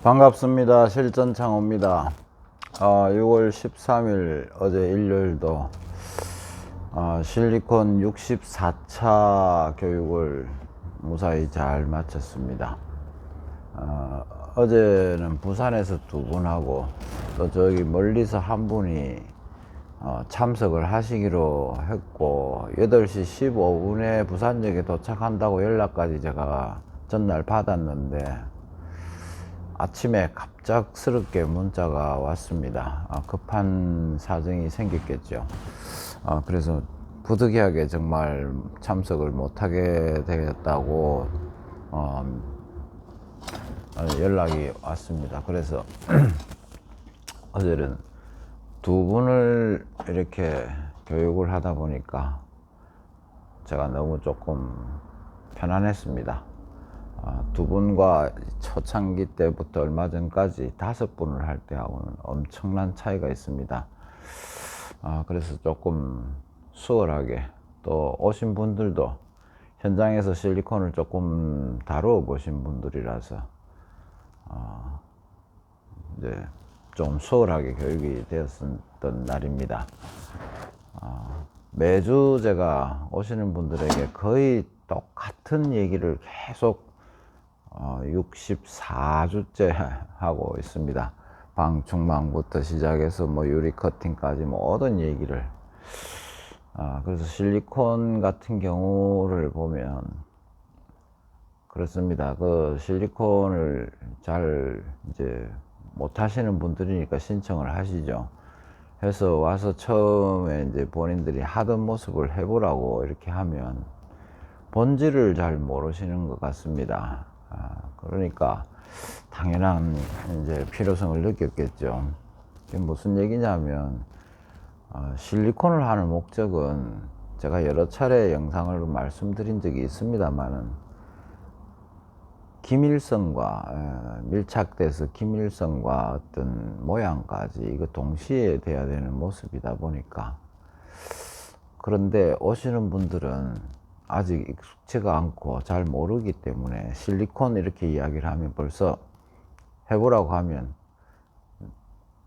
반갑습니다. 실전창호입니다. 6월 13일 어제 일요일도 실리콘 64차 교육을 무사히 잘 마쳤습니다. 어제는 부산에서 2분하고 또 저기 멀리서 한 분이 참석을 하시기로 했고 8시 15분에 부산역에 도착한다고 연락까지 제가 전날 받았는데 아침에 갑작스럽게 문자가 왔습니다. 급한 사정이 생겼겠죠. 그래서 부득이하게 정말 참석을 못하게 되었다고 연락이 왔습니다. 그래서 어제는 2분을 이렇게 교육을 하다 보니까 제가 너무 조금 편안했습니다. 2분과 초창기 때부터 얼마 전까지 5분을 할 때하고는 엄청난 차이가 있습니다. 그래서 조금 수월하게, 또 오신 분들도 현장에서 실리콘을 조금 다루어 보신 분들이라서 이제 좀 수월하게 교육이 되었던 날입니다. 매주 제가 오시는 분들에게 거의 똑같은 얘기를 계속 64주째 하고 있습니다. 방충망부터 시작해서 유리 커팅까지 모든 얘기를. 그래서 실리콘 같은 경우를 보면 그렇습니다. 그 실리콘을 잘 이제 못 하시는 분들이니까 신청을 하시죠. 해서 와서 처음에 이제 본인들이 하던 모습을 해보라고 이렇게 하면 본질을 잘 모르시는 것 같습니다. 그러니까 당연한 이제 필요성을 느꼈겠죠. 이게 무슨 얘기냐면 실리콘을 하는 목적은 제가 여러 차례 영상으로 말씀드린 적이 있습니다만은 기밀성과 밀착돼서 기밀성과 어떤 모양까지 이거 동시에 돼야 되는 모습이다 보니까, 그런데 오시는 분들은 아직 익숙치가 않고 잘 모르기 때문에 실리콘 이렇게 이야기를 하면 벌써 해보라고 하면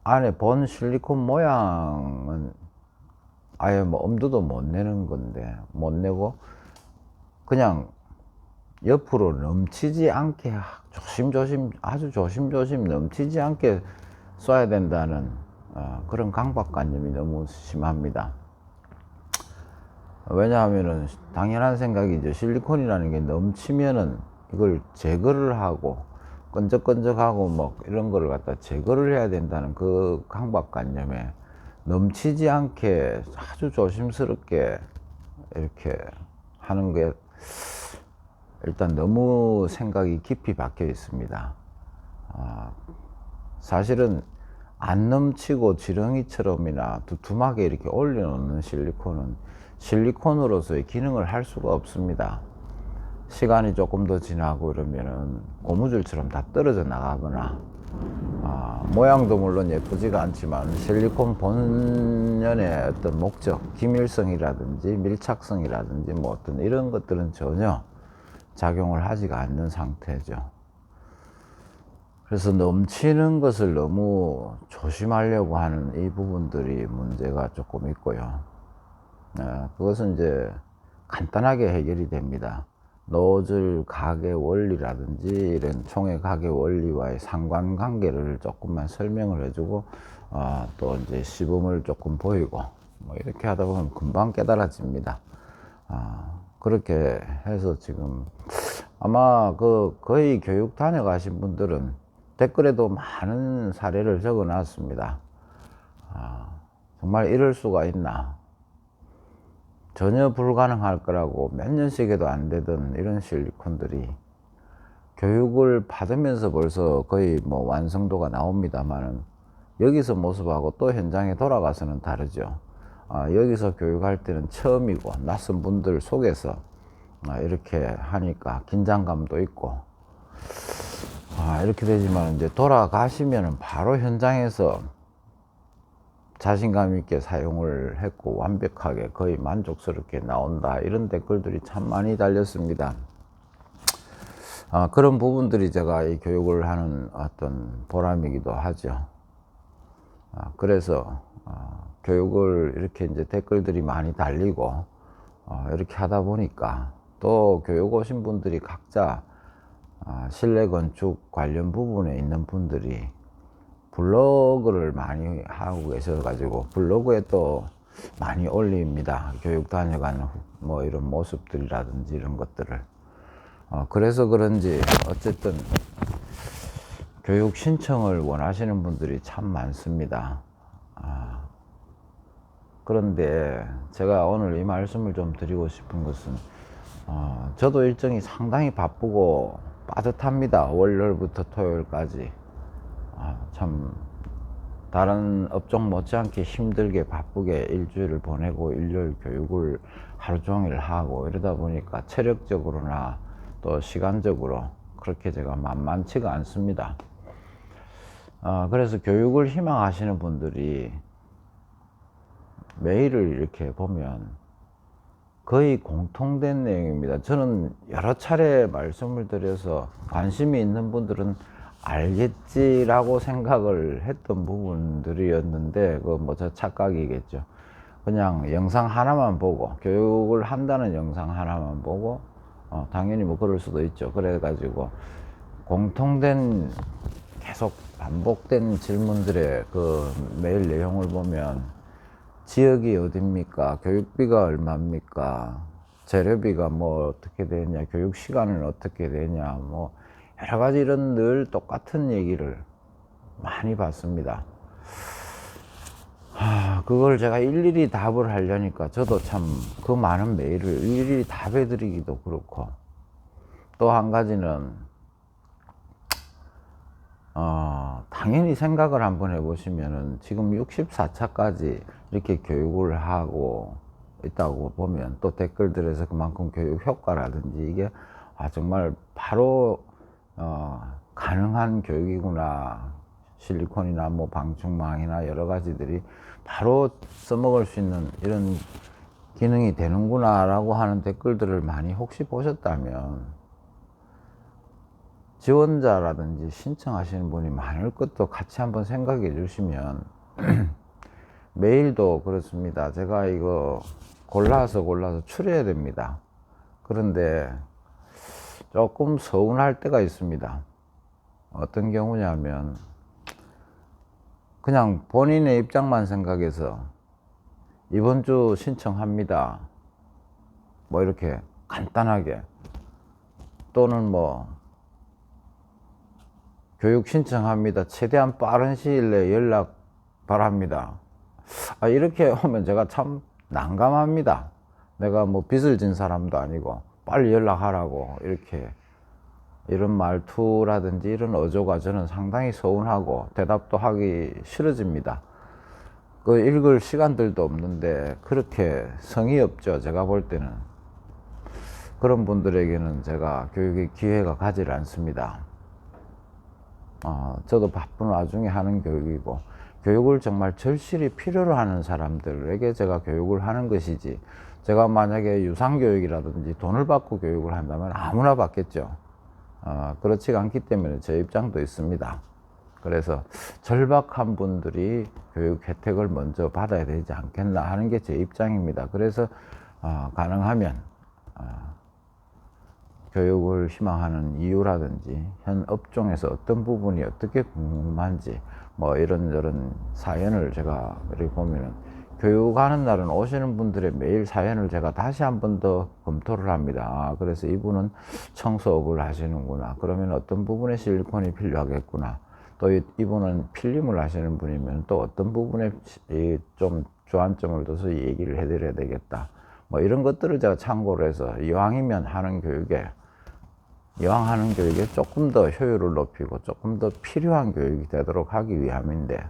안에 본 실리콘 모양은 아예 엄두도 못 내는 건데, 못 내고 그냥 옆으로 넘치지 않게 조심조심, 아주 조심조심 넘치지 않게 쏴야 된다는 그런 강박관념이 너무 심합니다. 왜냐하면은 당연한 생각이죠. 실리콘이라는 게 넘치면은 이걸 제거를 하고 끈적끈적하고 이런 거를 갖다 제거를 해야 된다는 그 강박관념에 넘치지 않게 아주 조심스럽게 이렇게 하는 게 일단 너무 생각이 깊이 박혀 있습니다. 사실은 안 넘치고 지렁이처럼이나 두툼하게 이렇게 올려놓는 실리콘은 실리콘으로서의 기능을 할 수가 없습니다. 시간이 조금 더 지나고 이러면은 고무줄처럼 다 떨어져 나가거나 모양도 물론 예쁘지가 않지만 실리콘 본연의 어떤 목적, 기밀성이라든지 밀착성이라든지 어떤 이런 것들은 전혀 작용을 하지가 않는 상태죠. 그래서 넘치는 것을 너무 조심하려고 하는 이 부분들이 문제가 조금 있고요. 그것은 이제 간단하게 해결이 됩니다. 노즐 가게 원리라든지 이런 총의 가게 원리와의 상관관계를 조금만 설명을 해주고 또 이제 시범을 조금 보이고 이렇게 하다 보면 금방 깨달아집니다. 그렇게 해서 지금 아마 거의 교육 다녀가신 분들은 댓글에도 많은 사례를 적어 놨습니다. 정말 이럴 수가 있나, 전혀 불가능할 거라고 몇 년씩 해도 안 되던 이런 실리콘들이 교육을 받으면서 벌써 거의 완성도가 나옵니다만은 여기서 모습하고 또 현장에 돌아가서는 다르죠. 여기서 교육할 때는 처음이고 낯선 분들 속에서 이렇게 하니까 긴장감도 있고 이렇게 되지만 이제 돌아가시면은 바로 현장에서 자신감 있게 사용을 했고 완벽하게 거의 만족스럽게 나온다, 이런 댓글들이 참 많이 달렸습니다. 그런 부분들이 제가 이 교육을 하는 어떤 보람이기도 하죠. 그래서 교육을 이렇게 이제 댓글들이 많이 달리고 이렇게 하다 보니까 또 교육 오신 분들이 각자 실내 건축 관련 부분에 있는 분들이 블로그를 많이 하고 계셔가지고 블로그에 또 많이 올립니다. 교육 다녀가는 뭐 이런 모습들이라든지 이런 것들을. 그래서 그런지 어쨌든 교육 신청을 원하시는 분들이 참 많습니다. 그런데 제가 오늘 이 말씀을 좀 드리고 싶은 것은 저도 일정이 상당히 바쁘고 빠듯합니다. 월요일부터 토요일까지. 참 다른 업종 못지않게 힘들게 바쁘게 일주일을 보내고 일요일 교육을 하루 종일 하고 이러다 보니까 체력적으로나 또 시간적으로 그렇게 제가 만만치가 않습니다. 그래서 교육을 희망하시는 분들이 메일을 이렇게 보면 거의 공통된 내용입니다. 저는 여러 차례 말씀을 드려서 관심이 있는 분들은 알겠지라고 생각을 했던 부분들이었는데, 그 뭐 저 착각이겠죠. 그냥 영상 하나만 보고, 교육을 한다는 영상 하나만 보고, 당연히 뭐 그럴 수도 있죠. 그래가지고 공통된 계속 반복된 질문들의 그 메일 내용을 보면 지역이 어딥니까? 교육비가 얼마입니까? 재료비가 뭐 어떻게 되냐? 교육 시간은 어떻게 되냐? 뭐 여러 가지 이런 늘 똑같은 얘기를 많이 받습니다. 그걸 제가 일일이 답을 하려니까 저도 참 그 많은 메일을 일일이 답해 드리기도 그렇고, 또 한 가지는 당연히 생각을 한번 해보시면은 지금 64차까지 이렇게 교육을 하고 있다고 보면 또 댓글들에서 그만큼 교육 효과라든지 이게 정말 바로 가능한 교육이구나, 실리콘이나 뭐 방충망이나 여러 가지들이 바로 써먹을 수 있는 이런 기능이 되는구나 라고 하는 댓글들을 많이 혹시 보셨다면, 지원자라든지 신청하시는 분이 많을 것도 같이 한번 생각해 주시면 메일도 그렇습니다. 제가 이거 골라서 추려야 됩니다. 그런데 조금 서운할 때가 있습니다. 어떤 경우냐면 그냥 본인의 입장만 생각해서 이번 주 신청합니다, 뭐 이렇게 간단하게, 또는 뭐 교육 신청합니다, 최대한 빠른 시일 내에 연락 바랍니다, 이렇게 오면 제가 참 난감합니다. 내가 뭐 빚을 진 사람도 아니고 빨리 연락하라고 이렇게 이런 말투라든지 이런 어조가 저는 상당히 서운하고 대답도 하기 싫어집니다. 그 읽을 시간들도 없는데 그렇게 성의 없죠, 제가 볼 때는. 그런 분들에게는 제가 교육의 기회가 가지 않습니다. 저도 바쁜 와중에 하는 교육이고, 교육을 정말 절실히 필요로 하는 사람들에게 제가 교육을 하는 것이지, 제가 만약에 유상교육이라든지 돈을 받고 교육을 한다면 아무나 받겠죠. 그렇지가 않기 때문에 제 입장도 있습니다. 그래서 절박한 분들이 교육 혜택을 먼저 받아야 되지 않겠나 하는 게 제 입장입니다. 그래서 가능하면 교육을 희망하는 이유라든지 현 업종에서 어떤 부분이 어떻게 궁금한지 뭐 이런저런 사연을 제가 이렇게 보면은, 교육하는 날은 오시는 분들의 매일 사연을 제가 다시 한 번 더 검토를 합니다. 그래서 이분은 청소업을 하시는구나, 그러면 어떤 부분에 실리콘이 필요하겠구나, 또 이분은 필름을 하시는 분이면 또 어떤 부분에 좀 주안점을 둬서 얘기를 해드려야 되겠다, 뭐 이런 것들을 제가 참고를 해서 이왕이면 하는 교육에 조금 더 효율을 높이고 조금 더 필요한 교육이 되도록 하기 위함인데,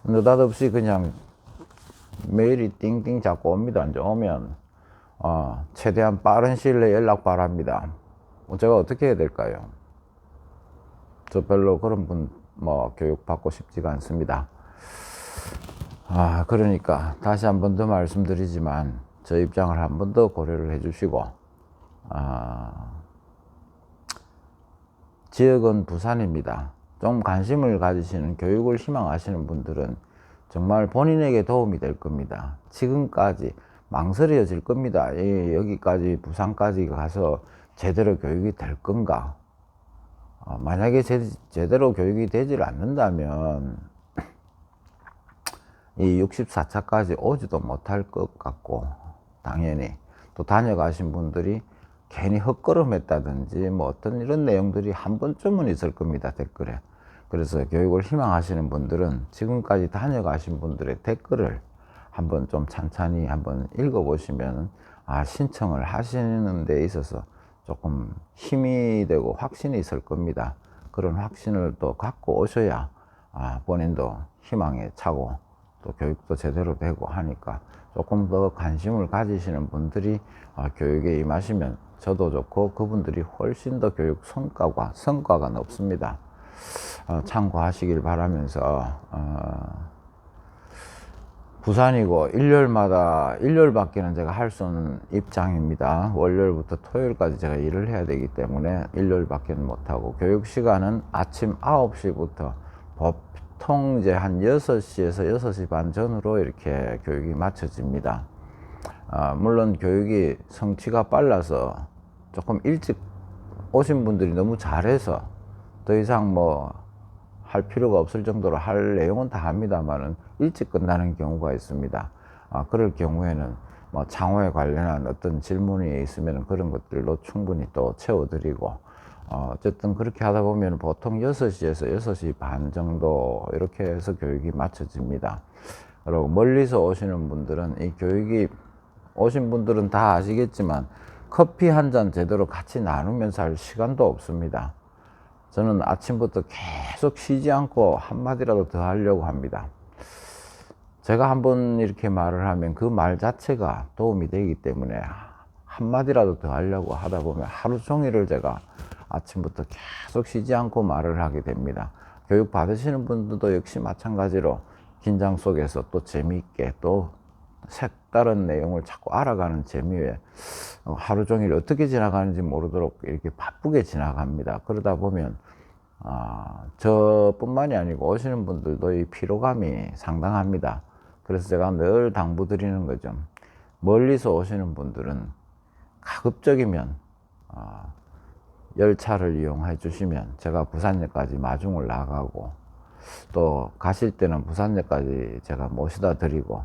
느닷없이 그냥 메일이 띵띵 자꾸 옵니다. 이제 오면 최대한 빠른 시일 내에 연락 바랍니다. 제가 어떻게 해야 될까요? 저 별로 그런 분 뭐 교육 받고 싶지가 않습니다. 그러니까 다시 한 번 더 말씀드리지만 저 입장을 한 번 더 고려를 해 주시고, 지역은 부산입니다. 좀 관심을 가지시는 교육을 희망하시는 분들은 정말 본인에게 도움이 될 겁니다. 지금까지 망설여질 겁니다. 여기까지 부산까지 가서 제대로 교육이 될 건가? 만약에 제대로 교육이 되질 않는다면 이 64차까지 오지도 못할 것 같고, 당연히 또 다녀가신 분들이 괜히 헛걸음했다든지 뭐 어떤 이런 내용들이 한 번쯤은 있을 겁니다, 댓글에. 그래서 교육을 희망하시는 분들은 지금까지 다녀가신 분들의 댓글을 한번 좀 찬찬히 한번 읽어보시면 신청을 하시는 데 있어서 조금 힘이 되고 확신이 있을 겁니다. 그런 확신을 또 갖고 오셔야 본인도 희망에 차고 또 교육도 제대로 되고 하니까 조금 더 관심을 가지시는 분들이 교육에 임하시면 저도 좋고 그분들이 훨씬 더 교육 성과가 높습니다. 참고하시길 바라면서 부산이고 일요일밖에는 제가 할 수 없는 입장입니다. 월요일부터 토요일까지 제가 일을 해야 되기 때문에 일요일밖에는 못하고, 교육 시간은 아침 9시부터 보통 이제 한 6시에서 6시 반 전으로 이렇게 교육이 마쳐집니다. 물론 교육이 성취가 빨라서 조금 일찍 오신 분들이 너무 잘해서 더 이상 뭐 할 필요가 없을 정도로 할 내용은 다 합니다만은 일찍 끝나는 경우가 있습니다. 그럴 경우에는 뭐 창호에 관련한 어떤 질문이 있으면 그런 것들로 충분히 또 채워드리고, 어쨌든 그렇게 하다 보면 보통 6시에서 6시 반 정도 이렇게 해서 교육이 마쳐집니다. 그리고 멀리서 오시는 분들은 이 교육이 오신 분들은 다 아시겠지만 커피 한 잔 제대로 같이 나누면서 할 시간도 없습니다. 저는 아침부터 계속 쉬지 않고 한마디라도 더 하려고 합니다. 제가 한번 이렇게 말을 하면 그 말 자체가 도움이 되기 때문에 한마디라도 더 하려고 하다 보면 하루 종일을 제가 아침부터 계속 쉬지 않고 말을 하게 됩니다. 교육 받으시는 분들도 역시 마찬가지로 긴장 속에서 또 재미있게 또 색다른 내용을 자꾸 알아가는 재미에 하루 종일 어떻게 지나가는지 모르도록 이렇게 바쁘게 지나갑니다. 그러다 보면 저뿐만이 아니고 오시는 분들도 이 피로감이 상당합니다. 그래서 제가 늘 당부드리는 거죠. 멀리서 오시는 분들은 가급적이면 열차를 이용해 주시면 제가 부산역까지 마중을 나가고, 또 가실 때는 부산역까지 제가 모시다 드리고,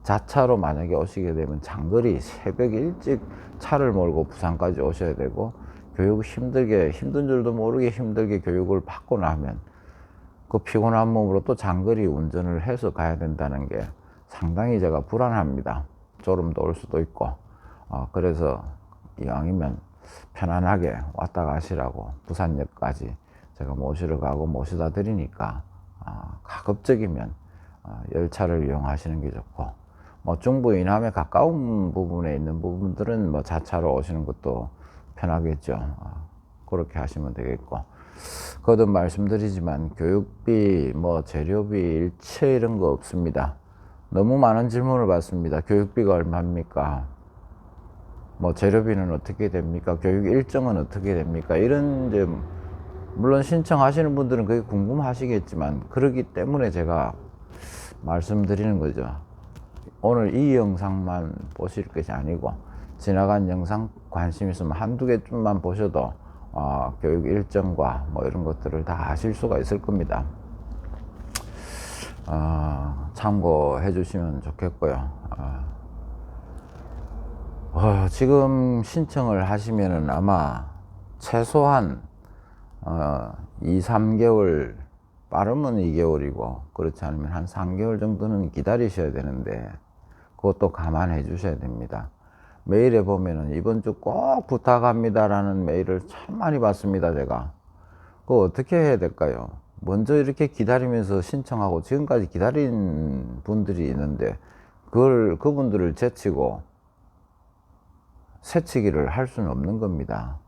자차로 만약에 오시게 되면 장거리 새벽에 일찍 차를 몰고 부산까지 오셔야 되고, 교육 힘든 줄도 모르게 힘들게 교육을 받고 나면 그 피곤한 몸으로 또 장거리 운전을 해서 가야 된다는 게 상당히 제가 불안합니다. 졸음도 올 수도 있고. 그래서 이왕이면 편안하게 왔다 가시라고 부산역까지 제가 모시러 가고 모시다 드리니까 가급적이면 열차를 이용하시는 게 좋고, 뭐 중부 이남에 가까운 부분에 있는 부분들은 뭐 자차로 오시는 것도 편하겠죠. 그렇게 하시면 되겠고, 거듭 말씀드리지만 교육비, 뭐 재료비, 일체 이런 거 없습니다. 너무 많은 질문을 받습니다. 교육비가 얼마입니까? 뭐 재료비는 어떻게 됩니까? 교육 일정은 어떻게 됩니까? 이런 이제 물론 신청하시는 분들은 그게 궁금하시겠지만, 그러기 때문에 제가 말씀드리는 거죠. 오늘 이 영상만 보실 것이 아니고 지나간 영상 관심 있으면 한두 개쯤만 보셔도 교육 일정과 뭐 이런 것들을 다 아실 수가 있을 겁니다. 참고해 주시면 좋겠고요. 지금 신청을 하시면은 아마 최소한 2, 3개월, 빠르면 2개월이고 그렇지 않으면 한 3개월 정도는 기다리셔야 되는데, 그것도 감안해 주셔야 됩니다. 메일에 보면은 이번 주 꼭 부탁합니다 라는 메일을 참 많이 받습니다. 제가 그거 어떻게 해야 될까요? 먼저 이렇게 기다리면서 신청하고 지금까지 기다린 분들이 있는데 그분들을 제치고 새치기를 할 수는 없는 겁니다.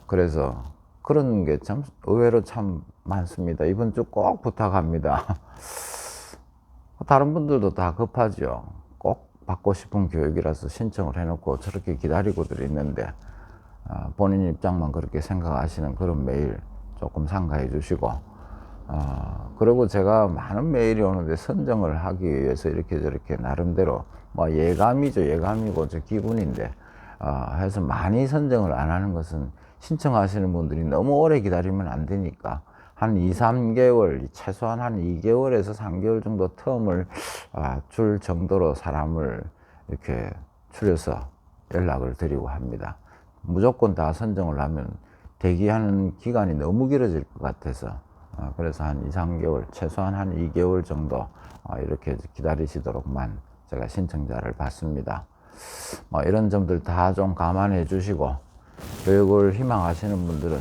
그래서 그런 게 참 의외로 참 많습니다. 이번 주 꼭 부탁합니다. 다른 분들도 다 급하죠. 꼭 받고 싶은 교육이라서 신청을 해놓고 저렇게 기다리고들 있는데, 본인 입장만 그렇게 생각하시는 그런 메일 조금 삼가해 주시고, 그리고 제가 많은 메일이 오는데 선정을 하기 위해서 이렇게 저렇게 나름대로 뭐 예감이죠. 예감이고 저 기분인데, 해서 많이 선정을 안 하는 것은 신청하시는 분들이 너무 오래 기다리면 안 되니까 한 2, 3개월, 최소한 한 2개월에서 3개월 정도 텀을 줄 정도로 사람을 이렇게 추려서 연락을 드리고 합니다. 무조건 다 선정을 하면 대기하는 기간이 너무 길어질 것 같아서, 그래서 한 2, 3개월, 최소한 한 2개월 정도 이렇게 기다리시도록만 제가 신청자를 받습니다. 이런 점들 다 좀 감안해 주시고, 교육을 희망하시는 분들은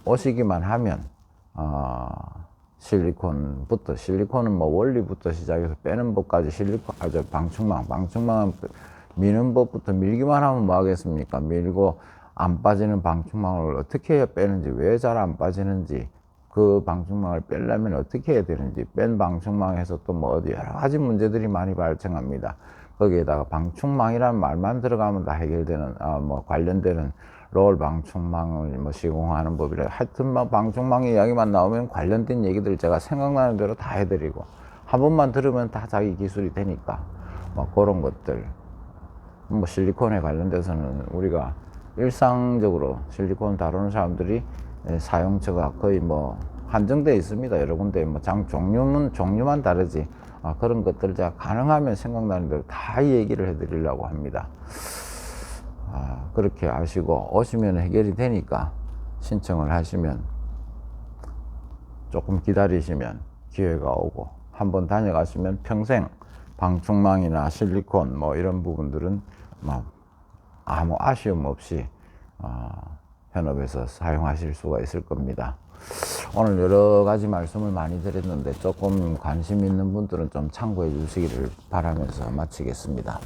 오시기만 하면 실리콘은 뭐 원리부터 시작해서 빼는 법까지 방충망은 미는 법부터 밀기만 하면 뭐 하겠습니까? 밀고 안 빠지는 방충망을 어떻게 해야 빼는지, 왜 잘 안 빠지는지, 그 방충망을 빼려면 어떻게 해야 되는지, 뺀 방충망에서 또 뭐 어디 여러 가지 문제들이 많이 발생합니다. 거기에다가 방충망이라는 말만 들어가면 다 해결되는, 뭐 관련되는 롤 방충망을 뭐 시공하는 법이라, 하여튼 뭐 방충망 이야기만 나오면 관련된 얘기들 제가 생각나는 대로 다 해드리고, 한 번만 들으면 다 자기 기술이 되니까 뭐 그런 것들. 뭐 실리콘에 관련돼서는 우리가 일상적으로 실리콘 다루는 사람들이 사용처가 거의 뭐 한정되어 있습니다. 여러 군데 뭐 종류만 다르지, 그런 것들 제가 가능하면 생각나는 대로 다 얘기를 해드리려고 합니다. 그렇게 아시고 오시면 해결이 되니까 신청을 하시면, 조금 기다리시면 기회가 오고, 한번 다녀가시면 평생 방충망이나 실리콘 뭐 이런 부분들은 뭐 아무 아쉬움 없이 현업에서 사용하실 수가 있을 겁니다. 오늘 여러 가지 말씀을 많이 드렸는데 조금 관심 있는 분들은 좀 참고해 주시기를 바라면서 마치겠습니다.